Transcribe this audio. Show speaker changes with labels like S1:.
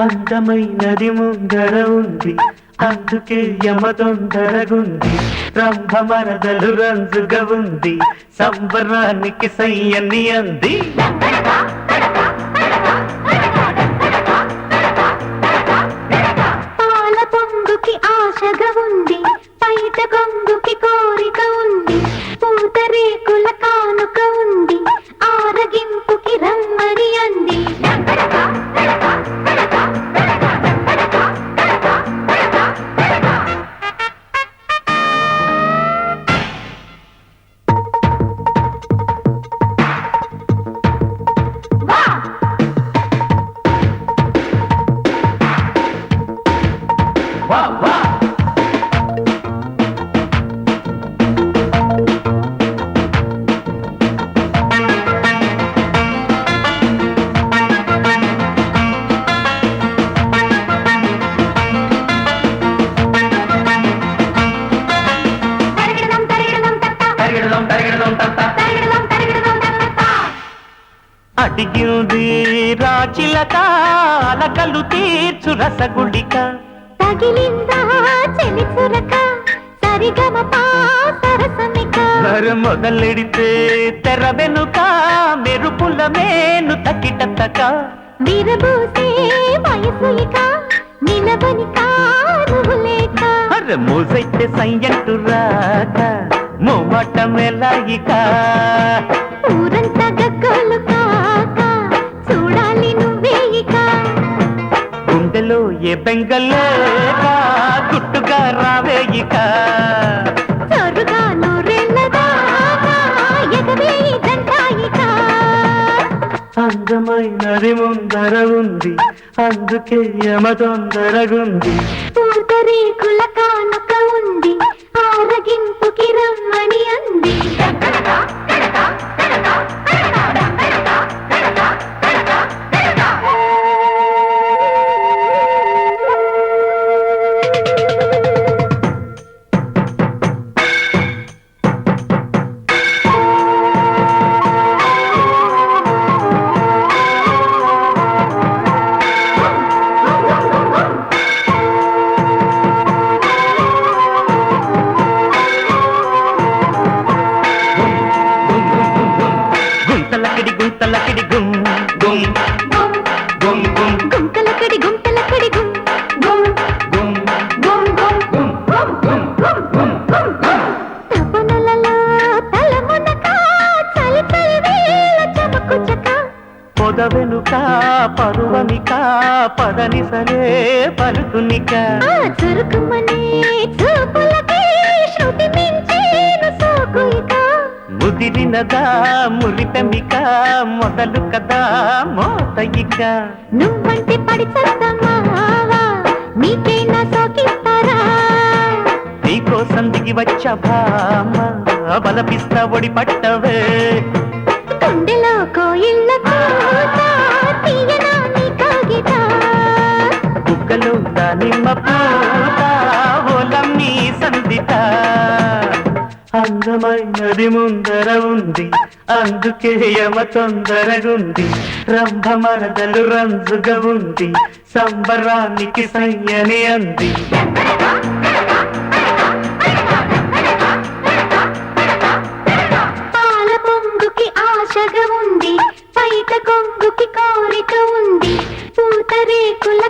S1: అందమైనది ముందర ఉంది, అందుకే యమ తొందరగుంది. రంభ మరదలు రంజుగా ఉంది, సంబరానికి సయ్యని అంది.
S2: పాల పొంగుకి ఆశగా ఉంది, పైట కొంగుకి కోరిక ఉంది. పూతరేకుల కానుక ఉంది, ఆరగింపుకి రమ్మని అంది.
S1: అడిగింది రాచిలక, అలకలు తీర్చు రసగుళిక.
S2: తగిలిందా చెలిచురక, సరిగమపా సరసమిక.
S1: మొదలెడితే తెర వెనుక, మెరుపుల మేను తకిటతక.
S2: విరబూసే వయసు ఇక, నిలబని కారులేక.
S1: మోసైతే సయ్యంటు రాక, మోమాట మెలాయిక.
S2: ఊరంతా గగ్గోలు కాక, చూడాలి నువ్వే ఇక.
S1: గుండెలో ఏ బెంగలేక, గుట్టుగా రావేయిక.
S2: చరుగా నూరెళ్ళదాకా, ఎగవేయి జంటాయిక.
S1: అందమైనది ముందర ఉంది, అందుకే యమ తొందరగుంది.
S2: పూతరేకుల కానుక ఉంది, ఆరగింపుకి రమ్మని అంది.
S1: గుంతలకిడి గుంతలకిడి గుం గుం గుం గుం.
S2: గుంతలకడి గుంతలకడి గుం గుం
S1: గుం
S2: గుం గుం
S1: గుం గుం గుం గుం గుం.
S2: తపనలలో తలమునక, చలి చలి వేళ చమకు చక.
S1: పొద వెనుక పరువమిక, పదనిసలే పలుకునిక.
S2: ఆ చురుకుమనే చూపులకి, శృతి మించేను సోకుయిక.
S1: ముదిరినదా మురిపెమిక, మొదలు కదా మోతయిక.
S2: నువ్వంటే పడి చస్తామావా, నీకేనా సోకిస్తారా?
S1: నీకోసం దిగి వచ్చ భామ, బలపిస్తా ఒడి పట్టవే.
S2: గుండెలో కోయిళ్ళ కూత, తీయనా నీ కాగిత.
S1: బుగ్గలో దానిమ్మ పూత, ఓలమ్మీ సందిత. అందమైనది ముందర ఉంది, అందుకే యమ తొందరగుంది. రంభ మరదలు రంజుగా ఉంది, సంబరానికి సయ్యని అంది.
S2: పాల పొంగుకి ఆశగా ఉంది, పైట కొంగుకి కోరిక ఉంది. పూతరేకుల